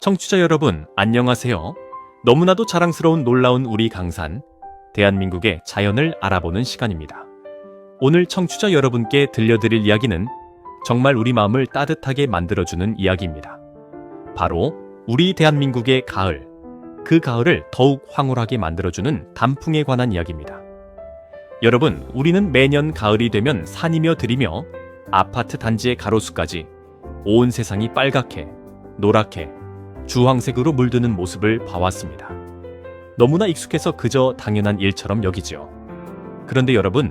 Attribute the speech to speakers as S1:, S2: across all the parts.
S1: 청취자 여러분, 안녕하세요. 너무나도 자랑스러운 놀라운 우리 강산, 대한민국의 자연을 알아보는 시간입니다. 오늘 청취자 여러분께 들려드릴 이야기는 정말 우리 마음을 따뜻하게 만들어주는 이야기입니다. 바로 우리 대한민국의 가을, 그 가을을 더욱 황홀하게 만들어주는 단풍에 관한 이야기입니다. 여러분, 우리는 매년 가을이 되면 산이며 들이며 아파트 단지의 가로수까지 온 세상이 빨갛게, 노랗게, 주황색으로 물드는 모습을 봐왔습니다. 너무나 익숙해서 그저 당연한 일처럼 여기죠. 그런데 여러분,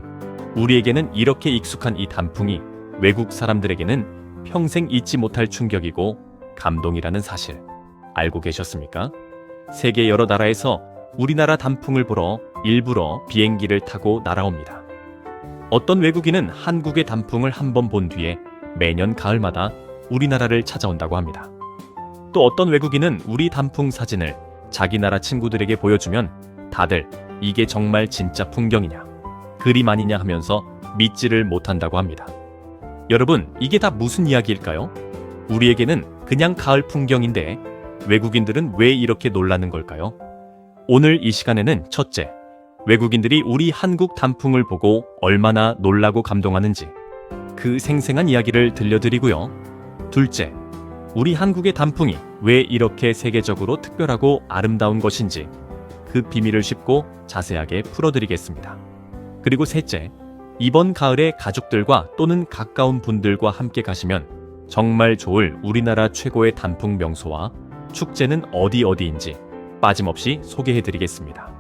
S1: 우리에게는 이렇게 익숙한 이 단풍이 외국 사람들에게는 평생 잊지 못할 충격이고 감동이라는 사실 알고 계셨습니까? 세계 여러 나라에서 우리나라 단풍을 보러 일부러 비행기를 타고 날아옵니다. 어떤 외국인은 한국의 단풍을 한 번 본 뒤에 매년 가을마다 우리나라를 찾아온다고 합니다. 또 어떤 외국인은 우리 단풍 사진을 자기 나라 친구들에게 보여주면 다들 이게 정말 진짜 풍경이냐, 그림 아니냐 하면서 믿지를 못한다고 합니다. 여러분, 이게 다 무슨 이야기일까요? 우리에게는 그냥 가을 풍경인데 외국인들은 왜 이렇게 놀라는 걸까요? 오늘 이 시간에는 첫째, 외국인들이 우리 한국 단풍을 보고 얼마나 놀라고 감동하는지 그 생생한 이야기를 들려드리고요. 둘째, 우리 한국의 단풍이 왜 이렇게 세계적으로 특별하고 아름다운 것인지 그 비밀을 쉽고 자세하게 풀어드리겠습니다. 그리고 셋째, 이번 가을에 가족들과 또는 가까운 분들과 함께 가시면 정말 좋을 우리나라 최고의 단풍 명소와 축제는 어디인지 빠짐없이 소개해드리겠습니다.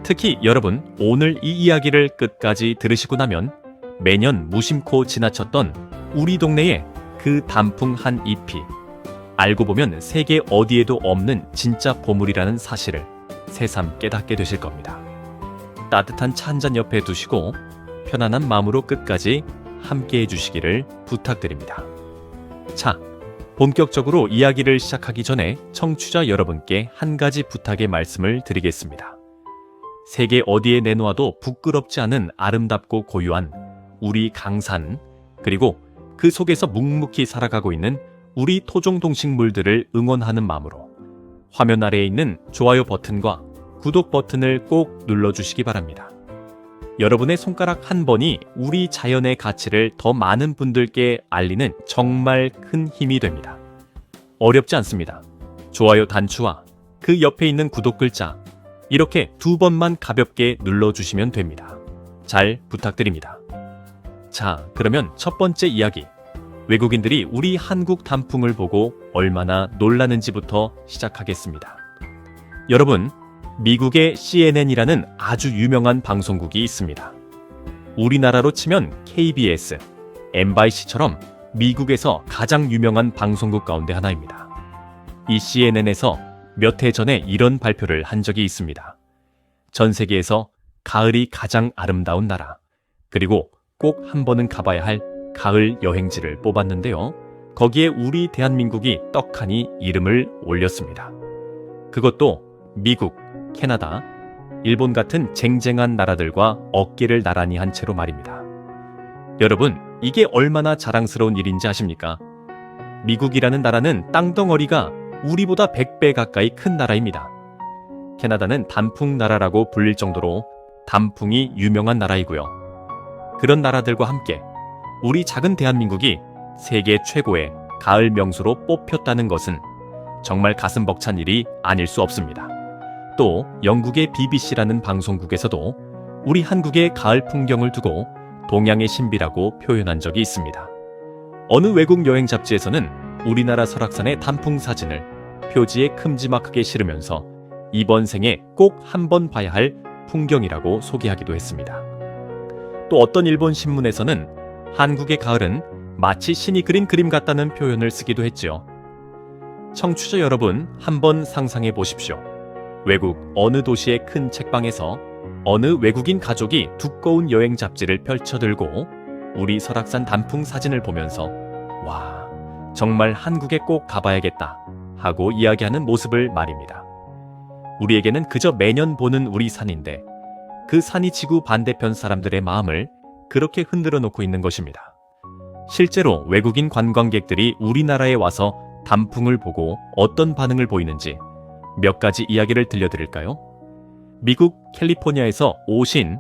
S1: 특히 여러분, 오늘 이 이야기를 끝까지 들으시고 나면 매년 무심코 지나쳤던 우리 동네의 그 단풍 한 잎이 알고 보면 세계 어디에도 없는 진짜 보물이라는 사실을 새삼 깨닫게 되실 겁니다. 따뜻한 차 한 잔 옆에 두시고 편안한 마음으로 끝까지 함께 해주시기를 부탁드립니다. 자, 본격적으로 이야기를 시작하기 전에 청취자 여러분께 한 가지 부탁의 말씀을 드리겠습니다. 세계 어디에 내놓아도 부끄럽지 않은 아름답고 고유한 우리 강산, 그리고 그 속에서 묵묵히 살아가고 있는 우리 토종 동식물들을 응원하는 마음으로 화면 아래에 있는 좋아요 버튼과 구독 버튼을 꼭 눌러주시기 바랍니다. 여러분의 손가락 한 번이 우리 자연의 가치를 더 많은 분들께 알리는 정말 큰 힘이 됩니다. 어렵지 않습니다. 좋아요 단추와 그 옆에 있는 구독 글자, 이렇게 2번만 가볍게 눌러주시면 됩니다. 잘 부탁드립니다. 자, 그러면 첫 번째 이야기, 외국인들이 우리 한국 단풍을 보고 얼마나 놀라는지부터 시작하겠습니다. 여러분, 미국의 CNN이라는 아주 유명한 방송국이 있습니다. 우리나라로 치면 KBS, MBC처럼 미국에서 가장 유명한 방송국 가운데 하나입니다. 이 CNN에서 몇 해 전에 이런 발표를 한 적이 있습니다. 전 세계에서 가을이 가장 아름다운 나라, 그리고 꼭 한 번은 가봐야 할 가을 여행지를 뽑았는데요. 거기에 우리 대한민국이 떡하니 이름을 올렸습니다. 그것도 미국, 캐나다, 일본 같은 쟁쟁한 나라들과 어깨를 나란히 한 채로 말입니다. 여러분, 이게 얼마나 자랑스러운 일인지 아십니까? 미국이라는 나라는 땅덩어리가 우리보다 100배 가까이 큰 나라입니다. 캐나다는 단풍 나라라고 불릴 정도로 단풍이 유명한 나라이고요. 그런 나라들과 함께 우리 작은 대한민국이 세계 최고의 가을 명소로 뽑혔다는 것은 정말 가슴 벅찬 일이 아닐 수 없습니다. 또 영국의 BBC라는 방송국에서도 우리 한국의 가을 풍경을 두고 동양의 신비라고 표현한 적이 있습니다. 어느 외국 여행 잡지에서는 우리나라 설악산의 단풍 사진을 표지에 큼지막하게 실으면서 이번 생에 꼭 한 번 봐야 할 풍경이라고 소개하기도 했습니다. 또 어떤 일본 신문에서는 한국의 가을은 마치 신이 그린 그림 같다는 표현을 쓰기도 했죠. 청취자 여러분, 한번 상상해 보십시오. 외국 어느 도시의 큰 책방에서 어느 외국인 가족이 두꺼운 여행 잡지를 펼쳐들고 우리 설악산 단풍 사진을 보면서 와, 정말 한국에 꼭 가봐야겠다 하고 이야기하는 모습을 말입니다. 우리에게는 그저 매년 보는 우리 산인데 그 산이 지구 반대편 사람들의 마음을 그렇게 흔들어 놓고 있는 것입니다. 실제로 외국인 관광객들이 우리나라에 와서 단풍을 보고 어떤 반응을 보이는지 몇 가지 이야기를 들려드릴까요? 미국 캘리포니아에서 오신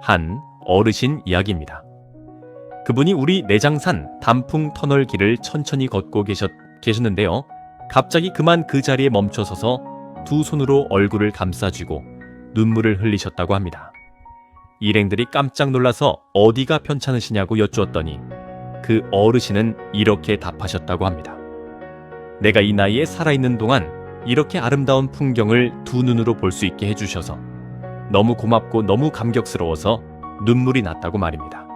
S1: 한 어르신 이야기입니다. 그분이 우리 내장산 단풍 터널 길을 천천히 걷고 계셨는데요. 갑자기 그만 그 자리에 멈춰서서 두 손으로 얼굴을 감싸쥐고 눈물을 흘리셨다고 합니다. 일행들이 깜짝 놀라서 어디가 편찮으시냐고 여쭈었더니 그 어르신은 이렇게 답하셨다고 합니다. 내가 이 나이에 살아있는 동안 이렇게 아름다운 풍경을 두 눈으로 볼 수 있게 해주셔서 너무 고맙고 너무 감격스러워서 눈물이 났다고 말입니다.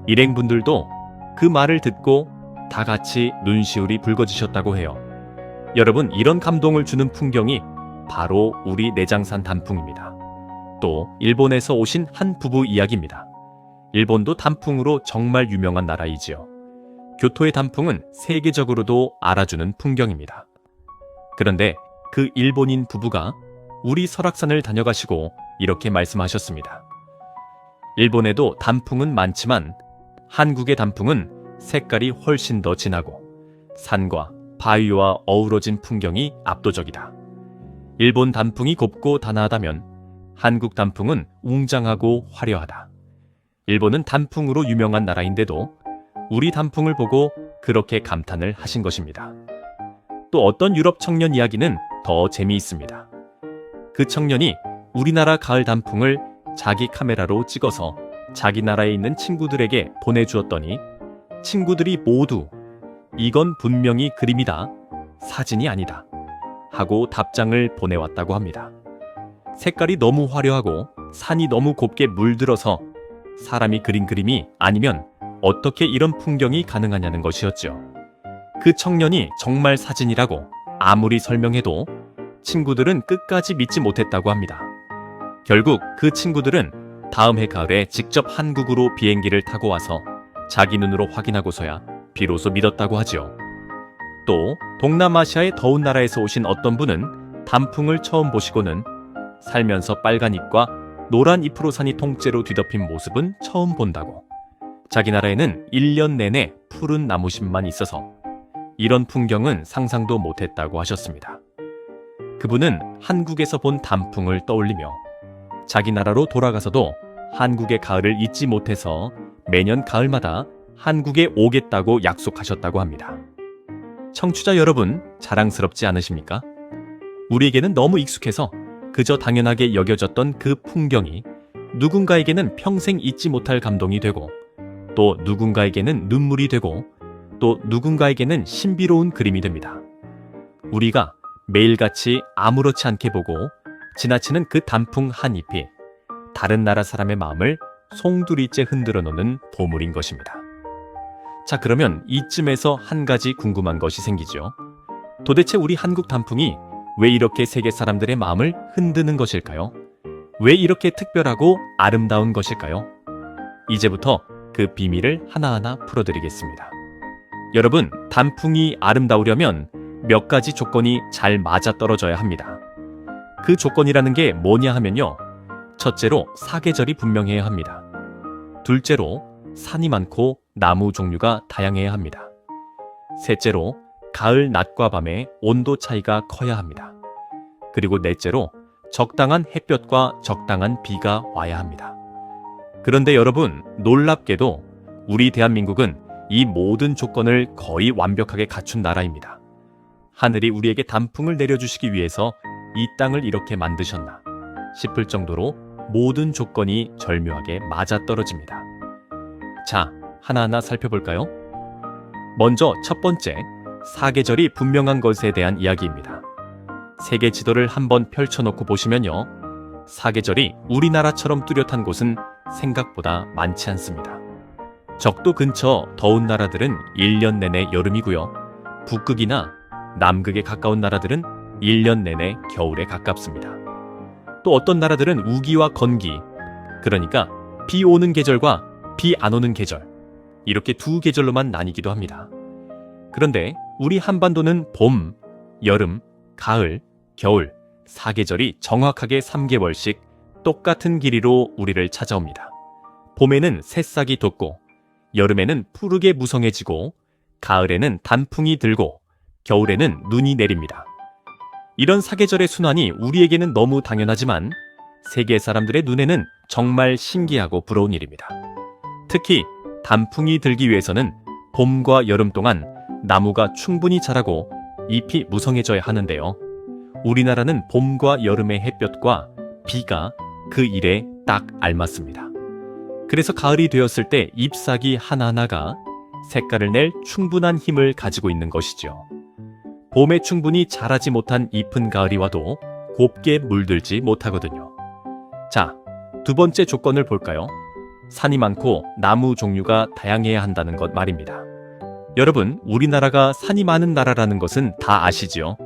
S1: 일행분들도 그 말을 듣고 다 같이 눈시울이 붉어지셨다고 해요. 여러분, 이런 감동을 주는 풍경이 바로 우리 내장산 단풍입니다. 또 일본에서 오신 한 부부 이야기입니다. 일본도 단풍으로 정말 유명한 나라이지요. 교토의 단풍은 세계적으로도 알아주는 풍경입니다. 그런데 그 일본인 부부가 우리 설악산을 다녀가시고 이렇게 말씀하셨습니다. 일본에도 단풍은 많지만 한국의 단풍은 색깔이 훨씬 더 진하고 산과 바위와 어우러진 풍경이 압도적이다. 일본 단풍이 곱고 단아하다면 한국 단풍은 웅장하고 화려하다. 일본은 단풍으로 유명한 나라인데도 우리 단풍을 보고 그렇게 감탄을 하신 것입니다. 또 어떤 유럽 청년 이야기는 더 재미있습니다. 그 청년이 우리나라 가을 단풍을 자기 카메라로 찍어서 자기 나라에 있는 친구들에게 보내주었더니 친구들이 모두 이건 분명히 그림이다, 사진이 아니다 하고 답장을 보내왔다고 합니다. 색깔이 너무 화려하고 산이 너무 곱게 물들어서 사람이 그린 그림이 아니면 어떻게 이런 풍경이 가능하냐는 것이었죠. 그 청년이 정말 사진이라고 아무리 설명해도 친구들은 끝까지 믿지 못했다고 합니다. 결국 그 친구들은 다음 해 가을에 직접 한국으로 비행기를 타고 와서 자기 눈으로 확인하고서야 비로소 믿었다고 하지요. 또 동남아시아의 더운 나라에서 오신 어떤 분은 단풍을 처음 보시고는 살면서 빨간 잎과 노란 잎으로 산이 통째로 뒤덮인 모습은 처음 본다고, 자기 나라에는 1년 내내 푸른 나무심만 있어서 이런 풍경은 상상도 못했다고 하셨습니다. 그분은 한국에서 본 단풍을 떠올리며 자기 나라로 돌아가서도 한국의 가을을 잊지 못해서 매년 가을마다 한국에 오겠다고 약속하셨다고 합니다. 청취자 여러분, 자랑스럽지 않으십니까? 우리에게는 너무 익숙해서 그저 당연하게 여겨졌던 그 풍경이 누군가에게는 평생 잊지 못할 감동이 되고, 또 누군가에게는 눈물이 되고, 또 누군가에게는 신비로운 그림이 됩니다. 우리가 매일같이 아무렇지 않게 보고 지나치는 그 단풍 한 잎이 다른 나라 사람의 마음을 송두리째 흔들어 놓는 보물인 것입니다. 자, 그러면 이쯤에서 한 가지 궁금한 것이 생기죠. 도대체 우리 한국 단풍이 왜 이렇게 세계 사람들의 마음을 흔드는 것일까요? 왜 이렇게 특별하고 아름다운 것일까요? 이제부터 그 비밀을 하나하나 풀어드리겠습니다. 여러분, 단풍이 아름다우려면 몇 가지 조건이 잘 맞아떨어져야 합니다. 그 조건이라는 게 뭐냐 하면요. 첫째로 사계절이 분명해야 합니다. 둘째로 산이 많고 나무 종류가 다양해야 합니다. 셋째로 가을 낮과 밤의 온도 차이가 커야 합니다. 그리고 넷째로 적당한 햇볕과 적당한 비가 와야 합니다. 그런데 여러분, 놀랍게도 우리 대한민국은 이 모든 조건을 거의 완벽하게 갖춘 나라입니다. 하늘이 우리에게 단풍을 내려주시기 위해서 이 땅을 이렇게 만드셨나 싶을 정도로 모든 조건이 절묘하게 맞아떨어집니다. 자, 하나하나 살펴볼까요? 먼저 첫 번째, 사계절이 분명한 것에 대한 이야기입니다. 세계 지도를 한번 펼쳐놓고 보시면요. 사계절이 우리나라처럼 뚜렷한 곳은 생각보다 많지 않습니다. 적도 근처 더운 나라들은 1년 내내 여름이고요. 북극이나 남극에 가까운 나라들은 1년 내내 겨울에 가깝습니다. 또 어떤 나라들은 우기와 건기, 그러니까 비 오는 계절과 비 안 오는 계절, 이렇게 두 계절로만 나뉘기도 합니다. 그런데 우리 한반도는 봄, 여름, 가을, 겨울, 사계절이 정확하게 3개월씩 똑같은 길이로 우리를 찾아옵니다. 봄에는 새싹이 돋고, 여름에는 푸르게 무성해지고, 가을에는 단풍이 들고, 겨울에는 눈이 내립니다. 이런 사계절의 순환이 우리에게는 너무 당연하지만 세계 사람들의 눈에는 정말 신기하고 부러운 일입니다. 특히 단풍이 들기 위해서는 봄과 여름 동안 나무가 충분히 자라고 잎이 무성해져야 하는데요. 우리나라는 봄과 여름의 햇볕과 비가 그 일에 딱 알맞습니다. 그래서 가을이 되었을 때 잎사귀 하나하나가 색깔을 낼 충분한 힘을 가지고 있는 것이죠. 봄에 충분히 자라지 못한 잎은 가을이 와도 곱게 물들지 못하거든요. 자, 두 번째 조건을 볼까요? 산이 많고 나무 종류가 다양해야 한다는 것 말입니다. 여러분, 우리나라가 산이 많은 나라라는 것은 다 아시죠?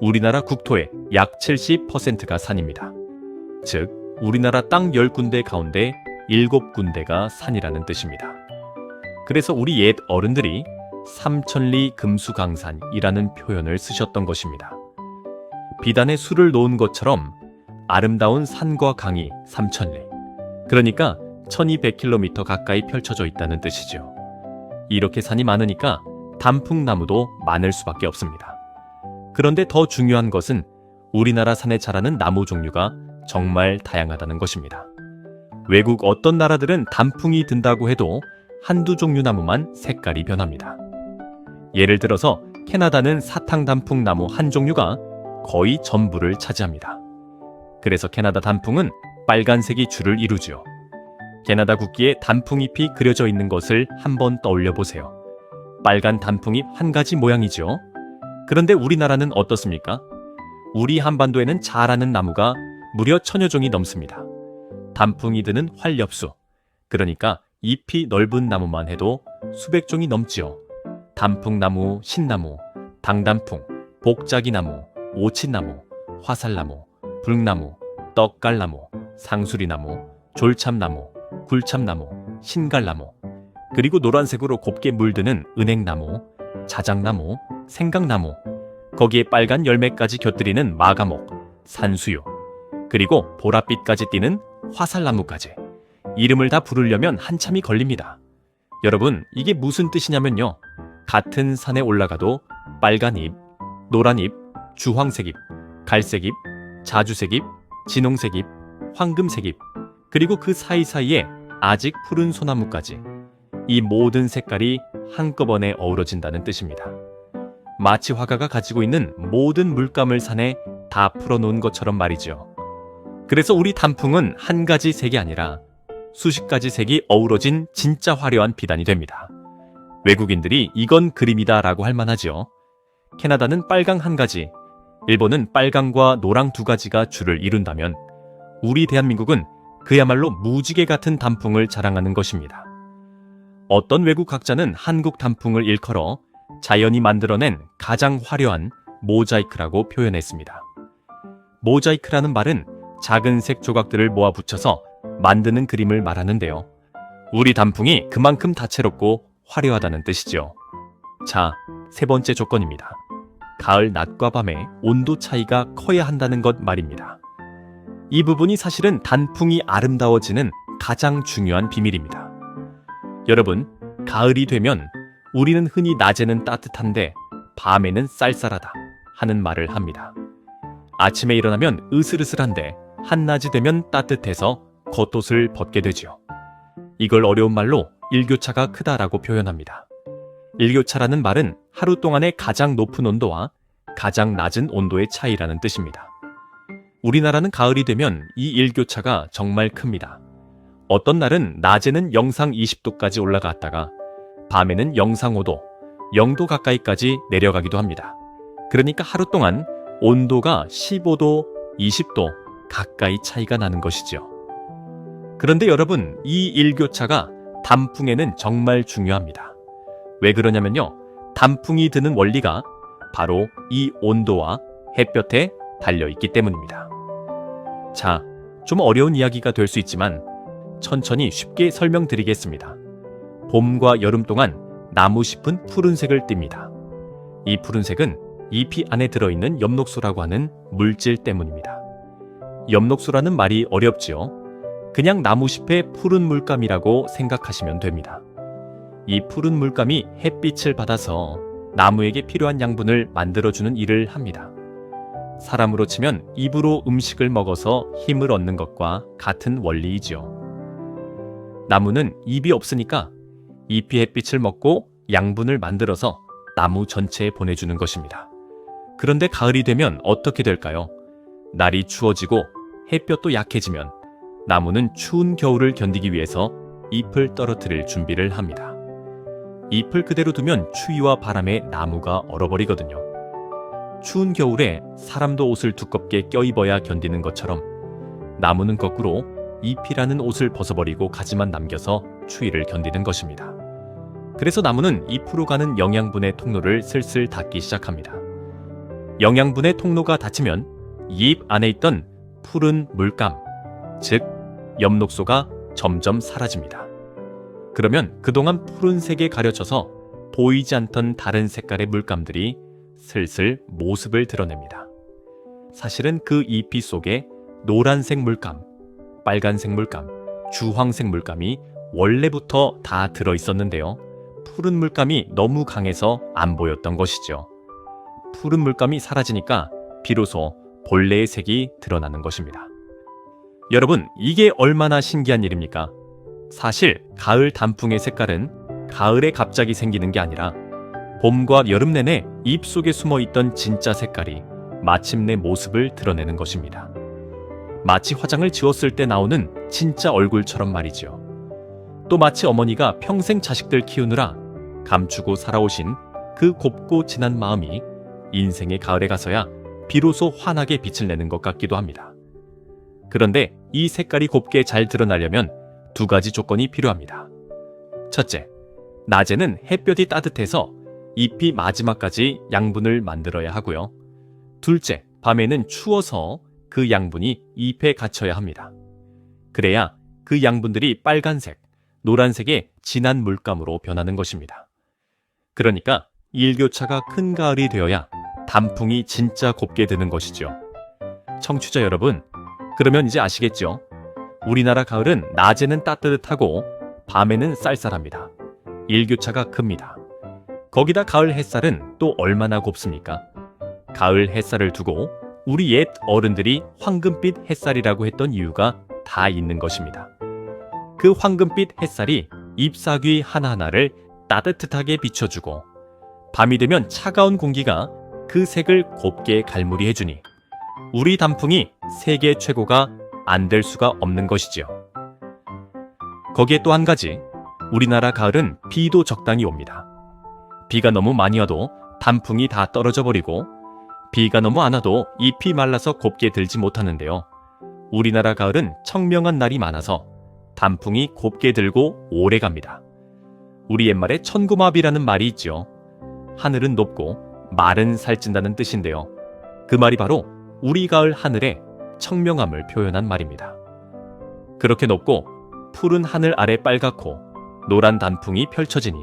S1: 우리나라 국토의 약 70%가 산입니다. 즉, 우리나라 땅 10군데 가운데 7군데가 산이라는 뜻입니다. 그래서 우리 옛 어른들이 삼천리 금수강산이라는 표현을 쓰셨던 것입니다. 비단에 술을 놓은 것처럼 아름다운 산과 강이 삼천리, 그러니까 1200km 가까이 펼쳐져 있다는 뜻이죠. 이렇게 산이 많으니까 단풍나무도 많을 수밖에 없습니다. 그런데 더 중요한 것은 우리나라 산에 자라는 나무 종류가 정말 다양하다는 것입니다. 외국 어떤 나라들은 단풍이 든다고 해도 한두 종류 나무만 색깔이 변합니다. 예를 들어서 캐나다는 사탕단풍나무 한 종류가 거의 전부를 차지합니다. 그래서 캐나다 단풍은 빨간색이 주를 이루죠. 캐나다 국기에 단풍잎이 그려져 있는 것을 한번 떠올려 보세요. 빨간 단풍잎 한 가지 모양이죠. 그런데 우리나라는 어떻습니까? 우리 한반도에는 자라는 나무가 무려 1000여 종이 넘습니다. 단풍이 드는 활엽수, 그러니까 잎이 넓은 나무만 해도 수백 종이 넘지요. 단풍나무, 신나무, 당단풍, 복자기나무, 오칡나무, 화살나무, 불나무, 떡갈나무, 상수리나무, 졸참나무, 굴참나무, 신갈나무, 그리고 노란색으로 곱게 물드는 은행나무, 자작나무, 생강나무, 거기에 빨간 열매까지 곁들이는 마가목, 산수유, 그리고 보랏빛까지 띠는 화살나무까지. 이름을 다 부르려면 한참이 걸립니다. 여러분, 이게 무슨 뜻이냐면요. 같은 산에 올라가도 빨간 잎, 노란 잎, 주황색 잎, 갈색 잎, 자주색 잎, 진홍색 잎, 황금색 잎, 그리고 그 사이사이에 아직 푸른 소나무까지, 이 모든 색깔이 한꺼번에 어우러진다는 뜻입니다. 마치 화가가 가지고 있는 모든 물감을 산에 다 풀어놓은 것처럼 말이죠. 그래서 우리 단풍은 한 가지 색이 아니라 수십 가지 색이 어우러진 진짜 화려한 비단이 됩니다. 외국인들이 이건 그림이다 라고 할 만하죠. 캐나다는 빨강 한 가지, 일본은 빨강과 노랑 두 가지가 주를 이룬다면 우리 대한민국은 그야말로 무지개 같은 단풍을 자랑하는 것입니다. 어떤 외국 학자는 한국 단풍을 일컬어 자연이 만들어낸 가장 화려한 모자이크라고 표현했습니다. 모자이크라는 말은 작은 색 조각들을 모아 붙여서 만드는 그림을 말하는데요. 우리 단풍이 그만큼 다채롭고 화려하다는 뜻이죠. 자, 세 번째 조건입니다. 가을 낮과 밤의 온도 차이가 커야 한다는 것 말입니다. 이 부분이 사실은 단풍이 아름다워지는 가장 중요한 비밀입니다. 여러분, 가을이 되면 우리는 흔히 낮에는 따뜻한데 밤에는 쌀쌀하다 하는 말을 합니다. 아침에 일어나면 으슬으슬한데 한낮이 되면 따뜻해서 겉옷을 벗게 되죠. 이걸 어려운 말로 일교차가 크다라고 표현합니다. 일교차라는 말은 하루 동안의 가장 높은 온도와 가장 낮은 온도의 차이라는 뜻입니다. 우리나라는 가을이 되면 이 일교차가 정말 큽니다. 어떤 날은 낮에는 영상 20도까지 올라갔다가 밤에는 영상 5도, 0도 가까이까지 내려가기도 합니다. 그러니까 하루 동안 온도가 15도, 20도 가까이 차이가 나는 것이죠. 그런데 여러분, 이 일교차가 단풍에는 정말 중요합니다. 왜 그러냐면요. 단풍이 드는 원리가 바로 이 온도와 햇볕에 달려있기 때문입니다. 자, 좀 어려운 이야기가 될 수 있지만 천천히 쉽게 설명드리겠습니다. 봄과 여름 동안 나무잎은 푸른색을 띱니다. 이 푸른색은 잎이 안에 들어있는 엽록소라고 하는 물질 때문입니다. 엽록소라는 말이 어렵지요. 그냥 나무잎의 푸른 물감이라고 생각하시면 됩니다. 이 푸른 물감이 햇빛을 받아서 나무에게 필요한 양분을 만들어주는 일을 합니다. 사람으로 치면 입으로 음식을 먹어서 힘을 얻는 것과 같은 원리이지요. 나무는 입이 없으니까 잎이 햇빛을 먹고 양분을 만들어서 나무 전체에 보내주는 것입니다. 그런데 가을이 되면 어떻게 될까요? 날이 추워지고 햇볕도 약해지면 나무는 추운 겨울을 견디기 위해서 잎을 떨어뜨릴 준비를 합니다. 잎을 그대로 두면 추위와 바람에 나무가 얼어버리거든요. 추운 겨울에 사람도 옷을 두껍게 껴입어야 견디는 것처럼 나무는 거꾸로 잎이라는 옷을 벗어버리고 가지만 남겨서 추위를 견디는 것입니다. 그래서 나무는 잎으로 가는 영양분의 통로를 슬슬 닫기 시작합니다. 영양분의 통로가 닫히면 잎 안에 있던 푸른 물감, 즉 엽록소가 점점 사라집니다. 그러면 그동안 푸른색에 가려져서 보이지 않던 다른 색깔의 물감들이 슬슬 모습을 드러냅니다. 사실은 그 잎이 속에 노란색 물감, 빨간색 물감, 주황색 물감이 원래부터 다 들어있었는데요. 푸른 물감이 너무 강해서 안 보였던 것이죠. 푸른 물감이 사라지니까 비로소 본래의 색이 드러나는 것입니다. 여러분, 이게 얼마나 신기한 일입니까? 사실 가을 단풍의 색깔은 가을에 갑자기 생기는 게 아니라 봄과 여름 내내 잎 속에 숨어있던 진짜 색깔이 마침내 모습을 드러내는 것입니다. 마치 화장을 지웠을 때 나오는 진짜 얼굴처럼 말이죠. 또 마치 어머니가 평생 자식들 키우느라 감추고 살아오신 그 곱고 진한 마음이 인생의 가을에 가서야 비로소 환하게 빛을 내는 것 같기도 합니다. 그런데 이 색깔이 곱게 잘 드러나려면 두 가지 조건이 필요합니다. 첫째, 낮에는 햇볕이 따뜻해서 잎이 마지막까지 양분을 만들어야 하고요. 둘째, 밤에는 추워서 그 양분이 잎에 갇혀야 합니다. 그래야 그 양분들이 빨간색, 노란색의 진한 물감으로 변하는 것입니다. 그러니까 일교차가 큰 가을이 되어야 단풍이 진짜 곱게 드는 것이죠. 청취자 여러분, 그러면 이제 아시겠죠? 우리나라 가을은 낮에는 따뜻하고 밤에는 쌀쌀합니다. 일교차가 큽니다. 거기다 가을 햇살은 또 얼마나 곱습니까? 가을 햇살을 두고 우리 옛 어른들이 황금빛 햇살이라고 했던 이유가 다 있는 것입니다. 그 황금빛 햇살이 잎사귀 하나하나를 따뜻하게 비춰주고 밤이 되면 차가운 공기가 그 색을 곱게 갈무리 해주니 우리 단풍이 세계 최고가 안 될 수가 없는 것이지요. 거기에 또 한 가지, 우리나라 가을은 비도 적당히 옵니다. 비가 너무 많이 와도 단풍이 다 떨어져 버리고 비가 너무 안 와도 잎이 말라서 곱게 들지 못하는데요. 우리나라 가을은 청명한 날이 많아서 단풍이 곱게 들고 오래 갑니다. 우리 옛말에 천고마비라는 말이 있죠. 하늘은 높고 말은 살찐다는 뜻인데요. 그 말이 바로 우리 가을 하늘의 청명함을 표현한 말입니다. 그렇게 높고 푸른 하늘 아래 빨갛고 노란 단풍이 펼쳐지니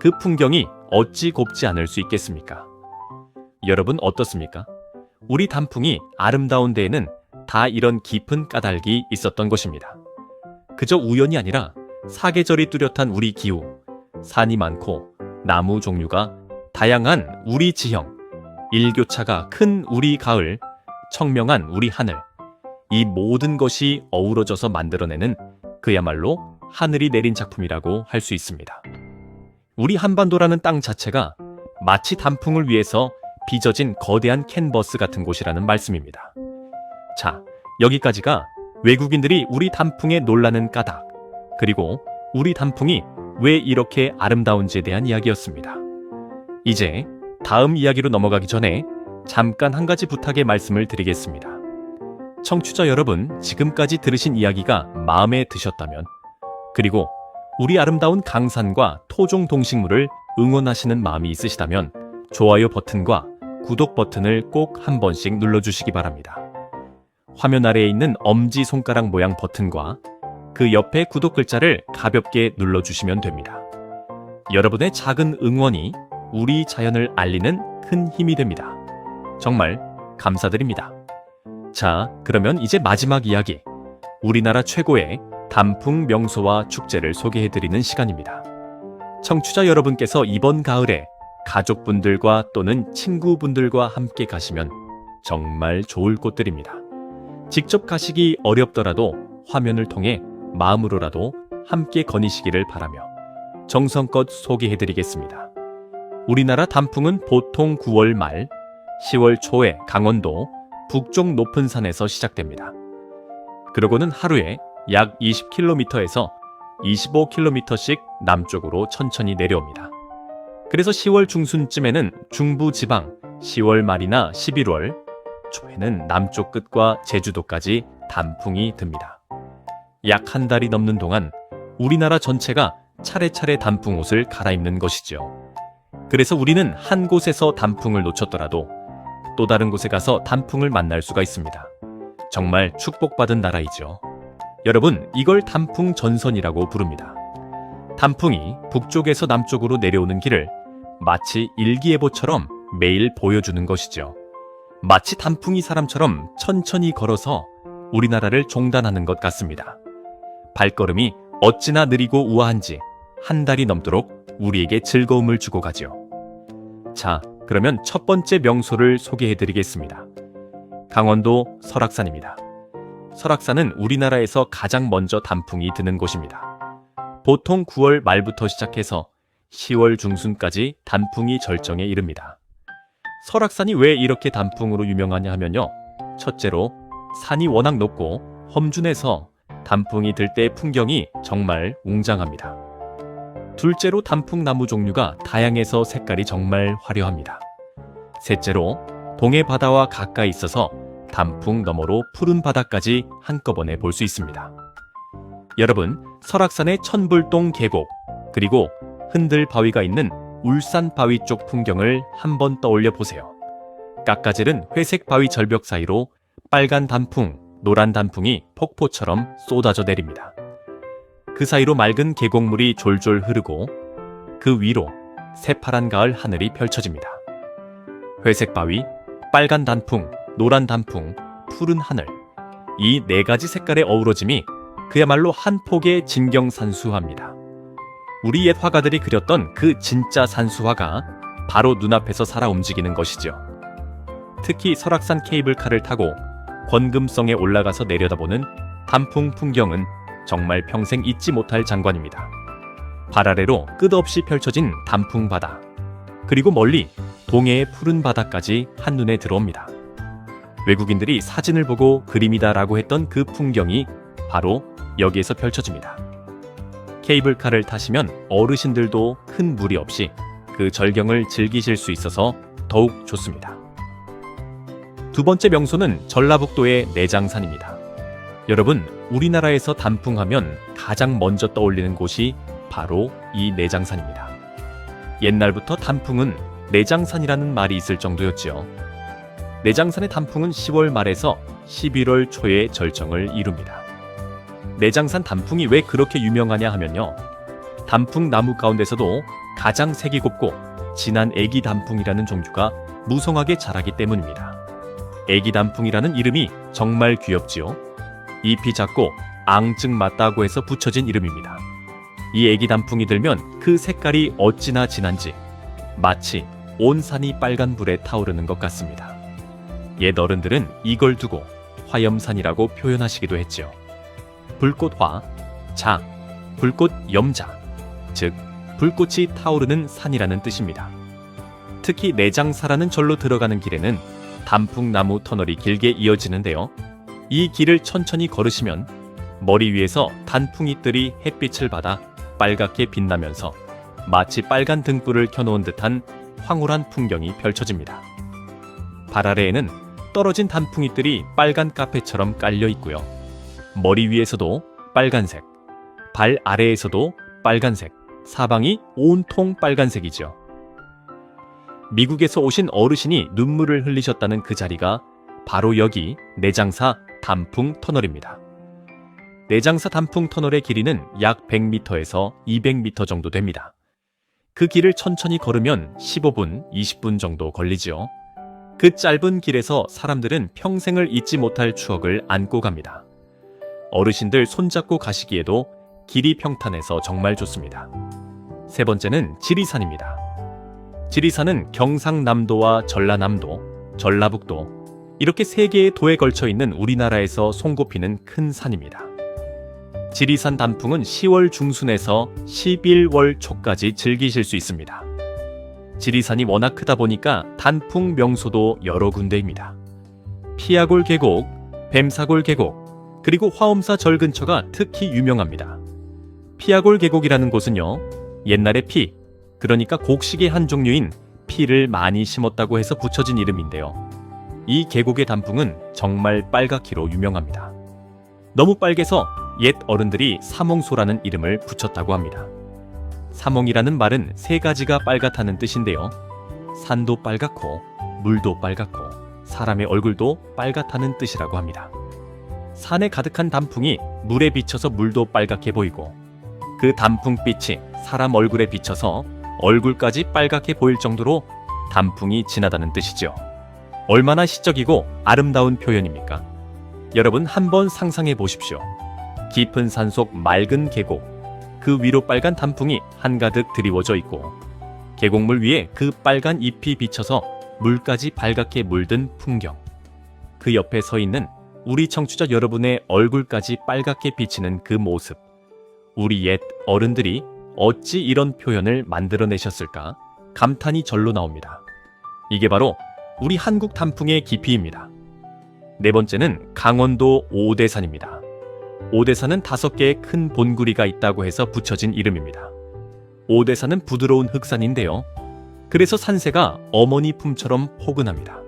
S1: 그 풍경이 어찌 곱지 않을 수 있겠습니까? 여러분 어떻습니까? 우리 단풍이 아름다운 데에는 다 이런 깊은 까닭이 있었던 것입니다. 그저 우연이 아니라 사계절이 뚜렷한 우리 기후, 산이 많고 나무 종류가 다양한 우리 지형, 일교차가 큰 우리 가을, 청명한 우리 하늘, 이 모든 것이 어우러져서 만들어내는 그야말로 하늘이 내린 작품이라고 할 수 있습니다. 우리 한반도라는 땅 자체가 마치 단풍을 위해서 빚어진 거대한 캔버스 같은 곳이라는 말씀입니다. 자, 여기까지가 외국인들이 우리 단풍에 놀라는 까닭, 그리고 우리 단풍이 왜 이렇게 아름다운지에 대한 이야기였습니다. 이제 다음 이야기로 넘어가기 전에 잠깐 한 가지 부탁의 말씀을 드리겠습니다. 청취자 여러분, 지금까지 들으신 이야기가 마음에 드셨다면, 그리고 우리 아름다운 강산과 토종 동식물을 응원하시는 마음이 있으시다면 좋아요 버튼과 구독 버튼을 꼭 한 번씩 눌러주시기 바랍니다. 화면 아래에 있는 엄지손가락 모양 버튼과 그 옆에 구독 글자를 가볍게 눌러주시면 됩니다. 여러분의 작은 응원이 우리 자연을 알리는 큰 힘이 됩니다. 정말 감사드립니다. 자, 그러면 이제 마지막 이야기, 우리나라 최고의 단풍 명소와 축제를 소개해드리는 시간입니다. 청취자 여러분께서 이번 가을에 가족분들과 또는 친구분들과 함께 가시면 정말 좋을 곳들입니다. 직접 가시기 어렵더라도 화면을 통해 마음으로라도 함께 거니시기를 바라며 정성껏 소개해드리겠습니다. 우리나라 단풍은 보통 9월 말, 10월 초에 강원도 북쪽 높은 산에서 시작됩니다. 그러고는 하루에 약 20km에서 25km씩 남쪽으로 천천히 내려옵니다. 그래서 10월 중순쯤에는 중부 지방, 10월 말이나 11월 초에는 남쪽 끝과 제주도까지 단풍이 듭니다. 약 한 달이 넘는 동안 우리나라 전체가 차례차례 단풍 옷을 갈아입는 것이죠. 그래서 우리는 한 곳에서 단풍을 놓쳤더라도 또 다른 곳에 가서 단풍을 만날 수가 있습니다. 정말 축복받은 나라이죠. 여러분, 이걸 단풍 전선이라고 부릅니다. 단풍이 북쪽에서 남쪽으로 내려오는 길을 마치 일기예보처럼 매일 보여주는 것이죠. 마치 단풍이 사람처럼 천천히 걸어서 우리나라를 종단하는 것 같습니다. 발걸음이 어찌나 느리고 우아한지 한 달이 넘도록 우리에게 즐거움을 주고 가죠. 자, 그러면 첫 번째 명소를 소개해드리겠습니다. 강원도 설악산입니다. 설악산은 우리나라에서 가장 먼저 단풍이 드는 곳입니다. 보통 9월 말부터 시작해서 10월 중순까지 단풍이 절정에 이릅니다. 설악산이 왜 이렇게 단풍으로 유명하냐 하면요. 첫째로 산이 워낙 높고 험준해서 단풍이 들 때 풍경이 정말 웅장합니다. 둘째로 단풍나무 종류가 다양해서 색깔이 정말 화려합니다. 셋째로 동해 바다와 가까이 있어서 단풍 너머로 푸른 바다까지 한꺼번에 볼 수 있습니다. 여러분, 설악산의 천불동 계곡 그리고 흔들 바위가 있는 울산 바위 쪽 풍경을 한번 떠올려 보세요. 깎아지른 회색 바위 절벽 사이로 빨간 단풍, 노란 단풍이 폭포처럼 쏟아져 내립니다. 그 사이로 맑은 계곡물이 졸졸 흐르고 그 위로 새파란 가을 하늘이 펼쳐집니다. 회색 바위, 빨간 단풍, 노란 단풍, 푸른 하늘, 이 네 가지 색깔의 어우러짐이 그야말로 한 폭의 진경산수화입니다. 우리 옛 화가들이 그렸던 그 진짜 산수화가 바로 눈앞에서 살아 움직이는 것이죠. 특히 설악산 케이블카를 타고 권금성에 올라가서 내려다보는 단풍 풍경은 정말 평생 잊지 못할 장관입니다. 발 아래로 끝없이 펼쳐진 단풍 바다, 그리고 멀리 동해의 푸른 바다까지 한눈에 들어옵니다. 외국인들이 사진을 보고 그림이다라고 했던 그 풍경이 바로 여기에서 펼쳐집니다. 케이블카를 타시면 어르신들도 큰 무리 없이 그 절경을 즐기실 수 있어서 더욱 좋습니다. 두 번째 명소는 전라북도의 내장산입니다. 여러분, 우리나라에서 단풍하면 가장 먼저 떠올리는 곳이 바로 이 내장산입니다. 옛날부터 단풍은 내장산이라는 말이 있을 정도였지요. 내장산의 단풍은 10월 말에서 11월 초에 절정을 이룹니다. 내장산 단풍이 왜 그렇게 유명하냐 하면요. 단풍 나무 가운데서도 가장 색이 곱고 진한 애기 단풍이라는 종류가 무성하게 자라기 때문입니다. 애기 단풍이라는 이름이 정말 귀엽지요. 잎이 작고 앙증 맞다고 해서 붙여진 이름입니다. 이 애기 단풍이 들면 그 색깔이 어찌나 진한지 마치 온 산이 빨간 불에 타오르는 것 같습니다. 옛 어른들은 이걸 두고 화염산이라고 표현하시기도 했죠. 불꽃화, 자, 불꽃 염자, 즉 불꽃이 타오르는 산이라는 뜻입니다. 특히 내장사라는 절로 들어가는 길에는 단풍나무 터널이 길게 이어지는데요. 이 길을 천천히 걸으시면 머리 위에서 단풍잎들이 햇빛을 받아 빨갛게 빛나면서 마치 빨간 등불을 켜놓은 듯한 황홀한 풍경이 펼쳐집니다. 발 아래에는 떨어진 단풍잎들이 빨간 카페처럼 깔려 있고요. 머리 위에서도 빨간색, 발 아래에서도 빨간색, 사방이 온통 빨간색이죠. 미국에서 오신 어르신이 눈물을 흘리셨다는 그 자리가 바로 여기 내장사 단풍 터널입니다. 내장사 단풍 터널의 길이는 약 100m에서 200m 정도 됩니다. 그 길을 천천히 걸으면 15분, 20분 정도 걸리죠. 그 짧은 길에서 사람들은 평생을 잊지 못할 추억을 안고 갑니다. 어르신들 손잡고 가시기에도 길이 평탄해서 정말 좋습니다. 세 번째는 지리산입니다. 지리산은 경상남도와 전라남도, 전라북도 이렇게 3개의 도에 걸쳐 있는 우리나라에서 손꼽히는 큰 산입니다. 지리산 단풍은 10월 중순에서 11월 초까지 즐기실 수 있습니다. 지리산이 워낙 크다 보니까 단풍 명소도 여러 군데입니다. 피아골 계곡, 뱀사골 계곡, 그리고 화엄사 절 근처가 특히 유명합니다. 피아골 계곡이라는 곳은요, 옛날에 피, 그러니까 곡식의 한 종류인 피를 많이 심었다고 해서 붙여진 이름인데요. 이 계곡의 단풍은 정말 빨갛기로 유명합니다. 너무 빨개서 옛 어른들이 사몽소라는 이름을 붙였다고 합니다. 사몽이라는 말은 3가지가 빨갛다는 뜻인데요. 산도 빨갛고 물도 빨갛고 사람의 얼굴도 빨갛다는 뜻이라고 합니다. 산에 가득한 단풍이 물에 비쳐서 물도 빨갛게 보이고 그 단풍빛이 사람 얼굴에 비쳐서 얼굴까지 빨갛게 보일 정도로 단풍이 진하다는 뜻이죠. 얼마나 시적이고 아름다운 표현입니까? 여러분 한번 상상해 보십시오. 깊은 산속 맑은 계곡, 그 위로 빨간 단풍이 한가득 드리워져 있고 계곡물 위에 그 빨간 잎이 비쳐서 물까지 빨갛게 물든 풍경. 그 옆에 서 있는 우리 청취자 여러분의 얼굴까지 빨갛게 비치는 그 모습. 우리 옛 어른들이 어찌 이런 표현을 만들어내셨을까? 감탄이 절로 나옵니다. 이게 바로 우리 한국 단풍의 깊이입니다. 4번째는 강원도 오대산입니다. 오대산은 5개의 큰 본구리가 있다고 해서 붙여진 이름입니다. 오대산은 부드러운 흑산인데요. 그래서 산세가 어머니 품처럼 포근합니다.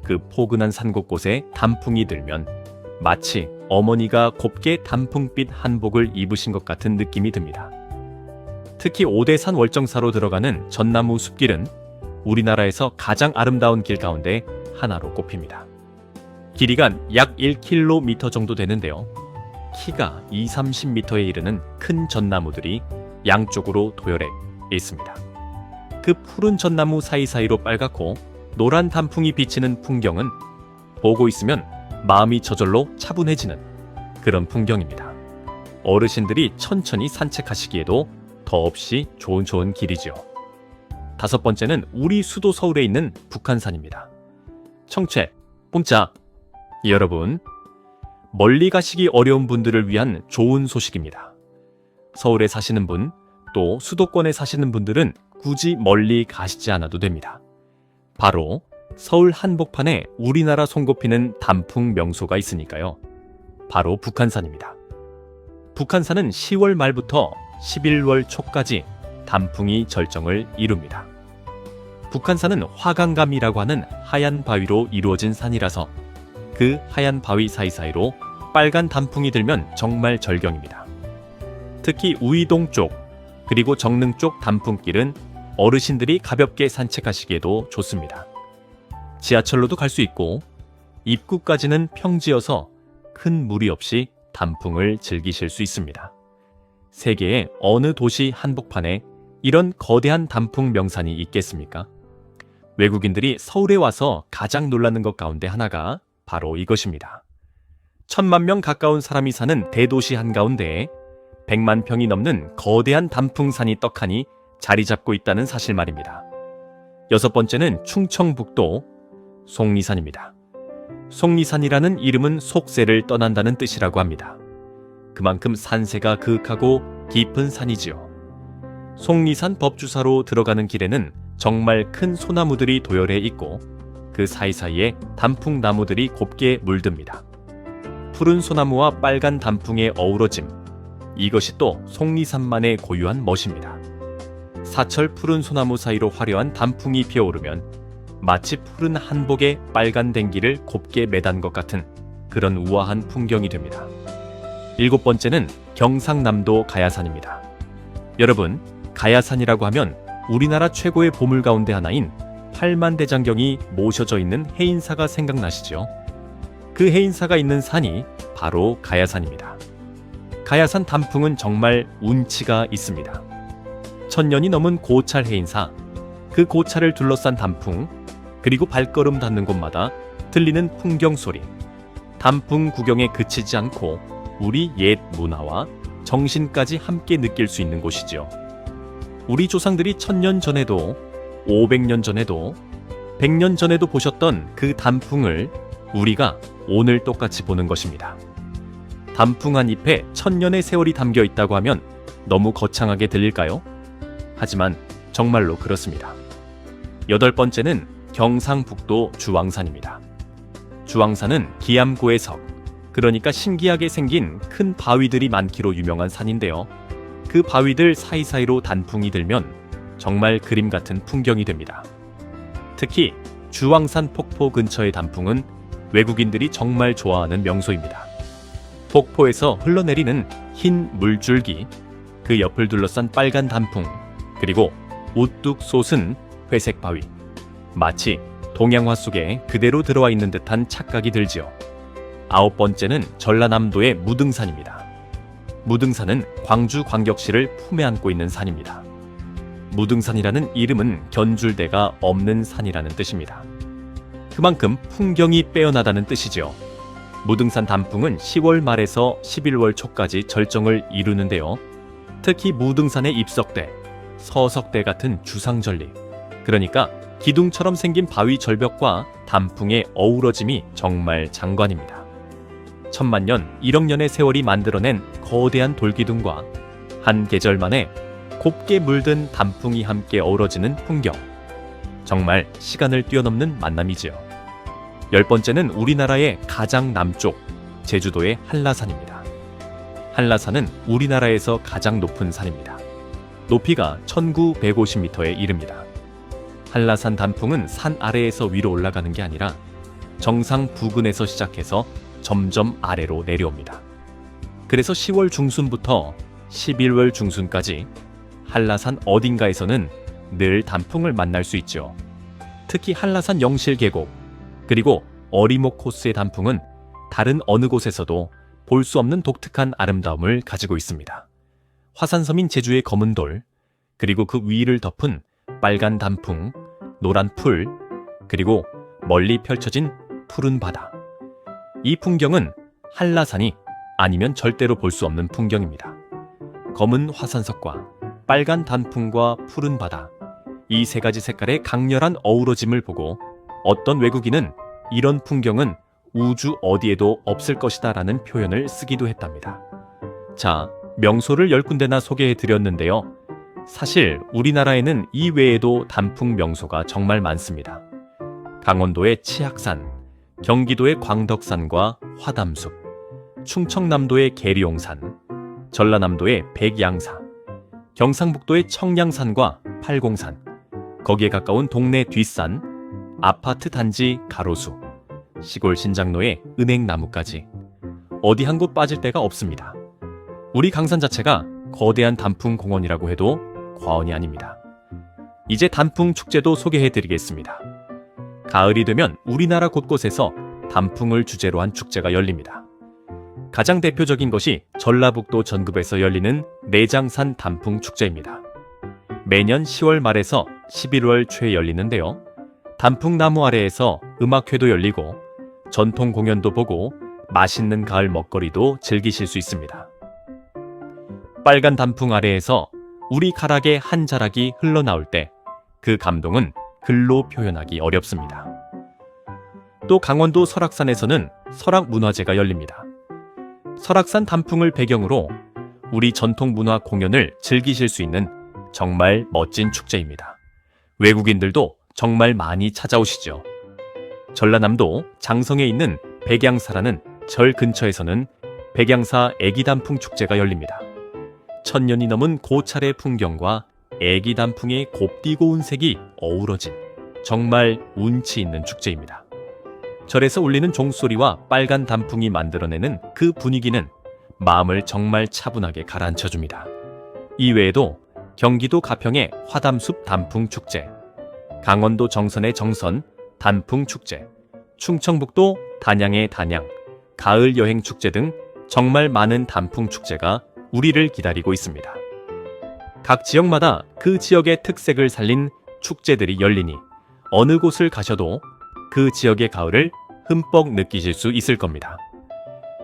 S1: 그 포근한 산 곳곳에 단풍이 들면 마치 어머니가 곱게 단풍빛 한복을 입으신 것 같은 느낌이 듭니다. 특히 오대산 월정사로 들어가는 전나무 숲길은 우리나라에서 가장 아름다운 길 가운데 하나로 꼽힙니다. 길이가 약 1km 정도 되는데요. 키가 20-30m에 이르는 큰 전나무들이 양쪽으로 도열해 있습니다. 그 푸른 전나무 사이사이로 빨갛고 노란 단풍이 비치는 풍경은 보고 있으면 마음이 저절로 차분해지는 그런 풍경입니다. 어르신들이 천천히 산책하시기에도 더없이 좋은 길이죠. 5번째는 우리 수도 서울에 있는 북한산입니다. 청채, 문자, 여러분, 멀리 가시기 어려운 분들을 위한 좋은 소식입니다. 서울에 사시는 분, 또 수도권에 사시는 분들은 굳이 멀리 가시지 않아도 됩니다. 바로 서울 한복판에 우리나라 손꼽히는 단풍 명소가 있으니까요. 바로 북한산입니다. 북한산은 10월 말부터 11월 초까지 단풍이 절정을 이룹니다. 북한산은 화강감이라고 하는 하얀 바위로 이루어진 산이라서 그 하얀 바위 사이사이로 빨간 단풍이 들면 정말 절경입니다. 특히 우이동 쪽 그리고 정릉 쪽 단풍길은 어르신들이 가볍게 산책하시기에도 좋습니다. 지하철로도 갈 수 있고 입구까지는 평지여서 큰 무리 없이 단풍을 즐기실 수 있습니다. 세계의 어느 도시 한복판에 이런 거대한 단풍 명산이 있겠습니까? 외국인들이 서울에 와서 가장 놀라는 것 가운데 하나가 바로 이것입니다. 1000만 명 가까운 사람이 사는 대도시 한가운데에 100만 평이 넘는 거대한 단풍산이 떡하니 자리 잡고 있다는 사실 말입니다. 6번째는 충청북도 속리산입니다. 속리산이라는 이름은 속세를 떠난다는 뜻이라고 합니다. 그만큼 산세가 그윽하고 깊은 산이지요. 속리산 법주사로 들어가는 길에는 정말 큰 소나무들이 도열해 있고 그 사이사이에 단풍나무들이 곱게 물듭니다. 푸른 소나무와 빨간 단풍의 어우러짐, 이것이 또 속리산만의 고유한 멋입니다. 사철 푸른 소나무 사이로 화려한 단풍이 피어오르면 마치 푸른 한복에 빨간 댕기를 곱게 매단 것 같은 그런 우아한 풍경이 됩니다. 7번째는 경상남도 가야산입니다. 여러분, 가야산이라고 하면 우리나라 최고의 보물 가운데 하나인 팔만대장경이 모셔져 있는 해인사가 생각나시죠? 그 해인사가 있는 산이 바로 가야산입니다. 가야산 단풍은 정말 운치가 있습니다. 1000년이 넘은 고찰 해인사, 그 고찰을 둘러싼 단풍, 그리고 발걸음 닿는 곳마다 들리는 풍경 소리, 단풍 구경에 그치지 않고 우리 옛 문화와 정신까지 함께 느낄 수 있는 곳이죠. 우리 조상들이 1000년 전에도 500년 전에도 100년 전에도 보셨던 그 단풍을 우리가 오늘 똑같이 보는 것입니다. 단풍 한 잎에 천년의 세월이 담겨 있다고 하면 너무 거창하게 들릴까요? 하지만 정말로 그렇습니다. 8번째는 경상북도 주왕산입니다. 주왕산은 기암고의 석, 그러니까 신기하게 생긴 큰 바위들이 많기로 유명한 산인데요. 그 바위들 사이사이로 단풍이 들면 정말 그림 같은 풍경이 됩니다. 특히 주왕산 폭포 근처의 단풍은 외국인들이 정말 좋아하는 명소입니다. 폭포에서 흘러내리는 흰 물줄기, 그 옆을 둘러싼 빨간 단풍, 그리고 우뚝 솟은 회색 바위, 마치 동양화 속에 그대로 들어와 있는 듯한 착각이 들지요. 9번째는 전라남도의 무등산입니다. 무등산은 광주광역시를 품에 안고 있는 산입니다. 무등산이라는 이름은 견줄대가 없는 산이라는 뜻입니다. 그만큼 풍경이 빼어나다는 뜻이죠. 무등산 단풍은 10월 말에서 11월 초까지 절정을 이루는데요. 특히 무등산의 입석대, 서석대 같은 주상절리, 그러니까 기둥처럼 생긴 바위 절벽과 단풍의 어우러짐이 정말 장관입니다. 천만년, 1억 년의 세월이 만들어낸 거대한 돌기둥과 한 계절 만에 곱게 물든 단풍이 함께 어우러지는 풍경. 정말 시간을 뛰어넘는 만남이지요. 10번째는 우리나라의 가장 남쪽, 제주도의 한라산입니다. 한라산은 우리나라에서 가장 높은 산입니다. 높이가 1950m에 이릅니다. 한라산 단풍은 산 아래에서 위로 올라가는 게 아니라 정상 부근에서 시작해서 점점 아래로 내려옵니다. 그래서 10월 중순부터 11월 중순까지 한라산 어딘가에서는 늘 단풍을 만날 수 있죠. 특히 한라산 영실계곡, 그리고 어리목 코스의 단풍은 다른 어느 곳에서도 볼 수 없는 독특한 아름다움을 가지고 있습니다. 화산섬인 제주의 검은 돌, 그리고 그 위를 덮은 빨간 단풍, 노란 풀, 그리고 멀리 펼쳐진 푸른 바다. 이 풍경은 한라산이 아니면 절대로 볼 수 없는 풍경입니다. 검은 화산석과 빨간 단풍과 푸른 바다, 이 세 가지 색깔의 강렬한 어우러짐을 보고 어떤 외국인은 이런 풍경은 우주 어디에도 없을 것이다 라는 표현을 쓰기도 했답니다. 자, 명소를 10군데나 소개해 드렸는데요. 사실 우리나라에는 이 외에도 단풍 명소가 정말 많습니다. 강원도의 치악산, 경기도의 광덕산과 화담숲, 충청남도의 계룡산, 전라남도의 백양사, 경상북도의 청량산과 팔공산, 거기에 가까운 동네 뒷산, 아파트 단지 가로수, 시골 신장로의 은행나무까지 어디 한 곳 빠질 데가 없습니다. 우리 강산 자체가 거대한 단풍 공원이라고 해도 과언이 아닙니다. 이제 단풍 축제도 소개해드리겠습니다. 가을이 되면 우리나라 곳곳에서 단풍을 주제로 한 축제가 열립니다. 가장 대표적인 것이 전라북도 전급에서 열리는 내장산 단풍 축제입니다. 매년 10월 말에서 11월 초에 열리는데요. 단풍나무 아래에서 음악회도 열리고 전통 공연도 보고 맛있는 가을 먹거리도 즐기실 수 있습니다. 빨간 단풍 아래에서 우리 가락의 한 자락이 흘러나올 때 그 감동은 글로 표현하기 어렵습니다. 또 강원도 설악산에서는 설악문화제가 열립니다. 설악산 단풍을 배경으로 우리 전통 문화 공연을 즐기실 수 있는 정말 멋진 축제입니다. 외국인들도 정말 많이 찾아오시죠. 전라남도 장성에 있는 백양사라는 절 근처에서는 백양사 애기단풍 축제가 열립니다. 1000년이 넘은 고찰의 풍경과 애기단풍의 곱디고 운 색이 어우러진 정말 운치 있는 축제입니다. 절에서 울리는 종소리와 빨간 단풍이 만들어내는 그 분위기는 마음을 정말 차분하게 가라앉혀줍니다. 이외에도 경기도 가평의 화담숲 단풍축제, 강원도 정선의 정선 단풍축제, 충청북도 단양의 단양 가을여행축제 등 정말 많은 단풍축제가 우리를 기다리고 있습니다. 각 지역마다 그 지역의 특색을 살린 축제들이 열리니 어느 곳을 가셔도 그 지역의 가을을 흠뻑 느끼실 수 있을 겁니다.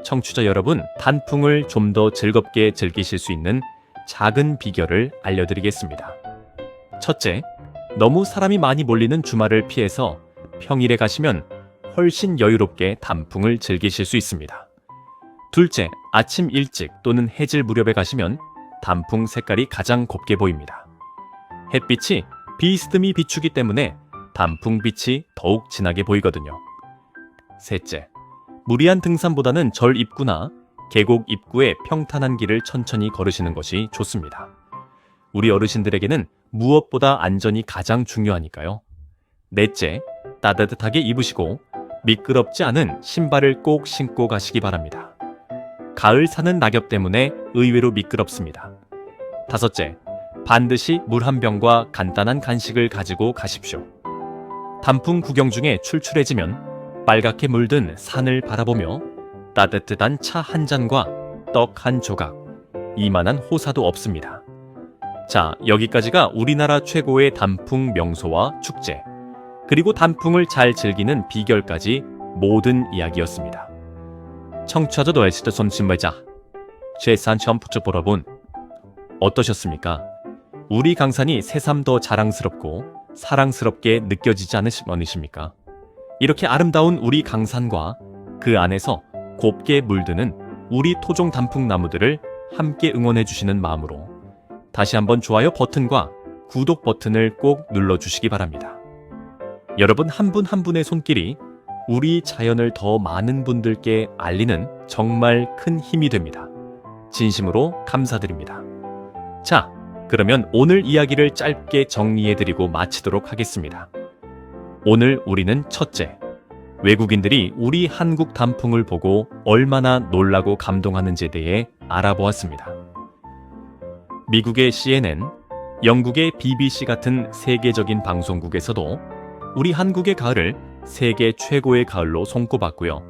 S1: 청취자 여러분, 단풍을 좀 더 즐겁게 즐기실 수 있는 작은 비결을 알려드리겠습니다. 첫째, 너무 사람이 많이 몰리는 주말을 피해서 평일에 가시면 훨씬 여유롭게 단풍을 즐기실 수 있습니다. 둘째, 아침 일찍 또는 해질 무렵에 가시면 단풍 색깔이 가장 곱게 보입니다. 햇빛이 비스듬히 비추기 때문에 단풍빛이 더욱 진하게 보이거든요. 셋째, 무리한 등산보다는 절 입구나 계곡 입구의 평탄한 길을 천천히 걸으시는 것이 좋습니다. 우리 어르신들에게는 무엇보다 안전이 가장 중요하니까요. 넷째, 따뜻하게 입으시고 미끄럽지 않은 신발을 꼭 신고 가시기 바랍니다. 가을 사는 낙엽 때문에 의외로 미끄럽습니다. 다섯째, 반드시 물 한 병과 간단한 간식을 가지고 가십시오. 단풍 구경 중에 출출해지면 빨갛게 물든 산을 바라보며 따뜻한 차 한 잔과 떡 한 조각, 이만한 호사도 없습니다. 자, 여기까지가 우리나라 최고의 단풍 명소와 축제, 그리고 단풍을 잘 즐기는 비결까지 모든 이야기였습니다. 청취자도 엘시드 손신발자 최산 점프트 보러본 어떠셨습니까? 우리 강산이 새삼 더 자랑스럽고 사랑스럽게 느껴지지 않으십니까? 이렇게 아름다운 우리 강산과 그 안에서 곱게 물드는 우리 토종 단풍나무들을 함께 응원해 주시는 마음으로 다시 한번 좋아요 버튼과 구독 버튼을 꼭 눌러주시기 바랍니다. 여러분 한 분 한 분의 손길이 우리 자연을 더 많은 분들께 알리는 정말 큰 힘이 됩니다. 진심으로 감사드립니다. 자, 그러면 오늘 이야기를 짧게 정리해드리고 마치도록 하겠습니다. 오늘 우리는 첫째, 외국인들이 우리 한국 단풍을 보고 얼마나 놀라고 감동하는지에 대해 알아보았습니다. 미국의 CNN, 영국의 BBC 같은 세계적인 방송국에서도 우리 한국의 가을을 세계 최고의 가을로 손꼽았고요.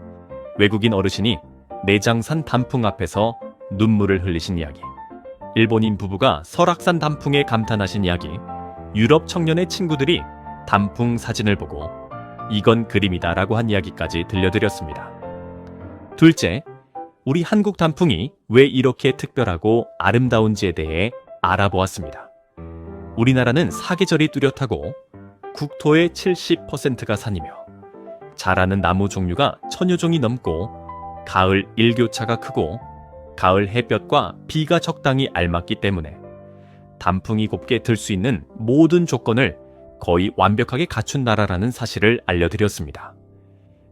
S1: 외국인 어르신이 내장산 단풍 앞에서 눈물을 흘리신 이야기, 일본인 부부가 설악산 단풍에 감탄하신 이야기, 유럽 청년의 친구들이 단풍 사진을 보고 이건 그림이다 라고 한 이야기까지 들려드렸습니다. 둘째, 우리 한국 단풍이 왜 이렇게 특별하고 아름다운지에 대해 알아보았습니다. 우리나라는 사계절이 뚜렷하고 국토의 70%가 산이며 자라는 나무 종류가 1000여 종이 넘고 가을 일교차가 크고 가을 햇볕과 비가 적당히 알맞기 때문에 단풍이 곱게 들 수 있는 모든 조건을 거의 완벽하게 갖춘 나라라는 사실을 알려드렸습니다.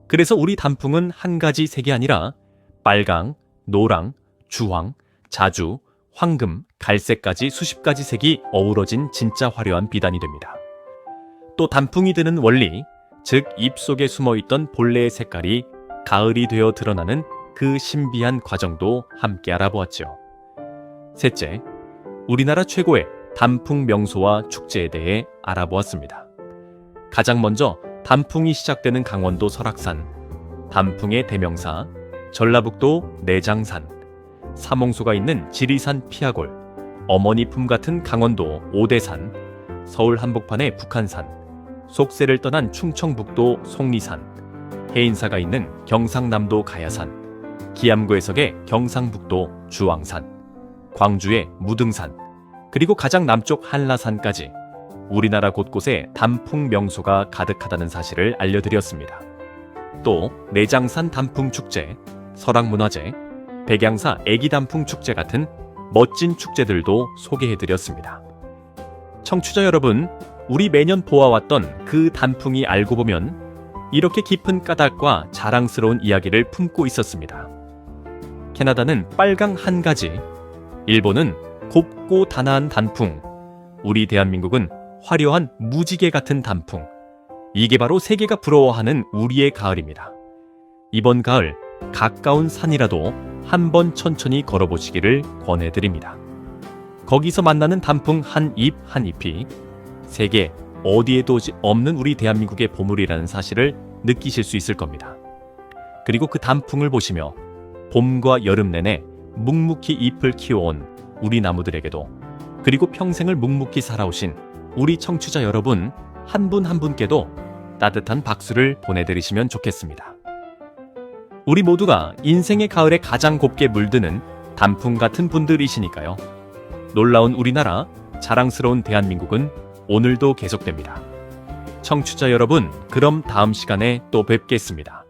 S1: 그래서 우리 단풍은 한 가지 색이 아니라 빨강, 노랑, 주황, 자주, 황금, 갈색까지 수십 가지 색이 어우러진 진짜 화려한 비단이 됩니다. 또 단풍이 드는 원리, 즉 잎 속에 숨어있던 본래의 색깔이 가을이 되어 드러나는 그 신비한 과정도 함께 알아보았죠. 셋째, 우리나라 최고의 단풍 명소와 축제에 대해 알아보았습니다. 가장 먼저 단풍이 시작되는 강원도 설악산, 단풍의 대명사, 전라북도 내장산, 사몽소가 있는 지리산 피아골, 어머니 품 같은 강원도 오대산, 서울 한복판의 북한산, 속세를 떠난 충청북도 속리산, 해인사가 있는 경상남도 가야산, 기암구에서의 경상북도 주황산, 광주의 무등산, 그리고 가장 남쪽 한라산까지 우리나라 곳곳에 단풍 명소가 가득하다는 사실을 알려드렸습니다. 또 내장산 단풍축제, 설악문화제, 백양사 애기단풍축제 같은 멋진 축제들도 소개해드렸습니다. 청취자 여러분, 우리 매년 보아왔던 그 단풍이 알고 보면 이렇게 깊은 까닭과 자랑스러운 이야기를 품고 있었습니다. 캐나다는 빨강 한 가지, 일본은 곱고 단아한 단풍, 우리 대한민국은 화려한 무지개 같은 단풍. 이게 바로 세계가 부러워하는 우리의 가을입니다. 이번 가을 가까운 산이라도 한번 천천히 걸어보시기를 권해드립니다. 거기서 만나는 단풍 한 잎 한 잎이 세계 어디에도 없는 우리 대한민국의 보물이라는 사실을 느끼실 수 있을 겁니다. 그리고 그 단풍을 보시며 봄과 여름 내내 묵묵히 잎을 키워온 우리 나무들에게도, 그리고 평생을 묵묵히 살아오신 우리 청취자 여러분 한 분 한 분께도 따뜻한 박수를 보내드리시면 좋겠습니다. 우리 모두가 인생의 가을에 가장 곱게 물드는 단풍 같은 분들이시니까요. 놀라운 우리나라, 자랑스러운 대한민국은 오늘도 계속됩니다. 청취자 여러분, 그럼 다음 시간에 또 뵙겠습니다.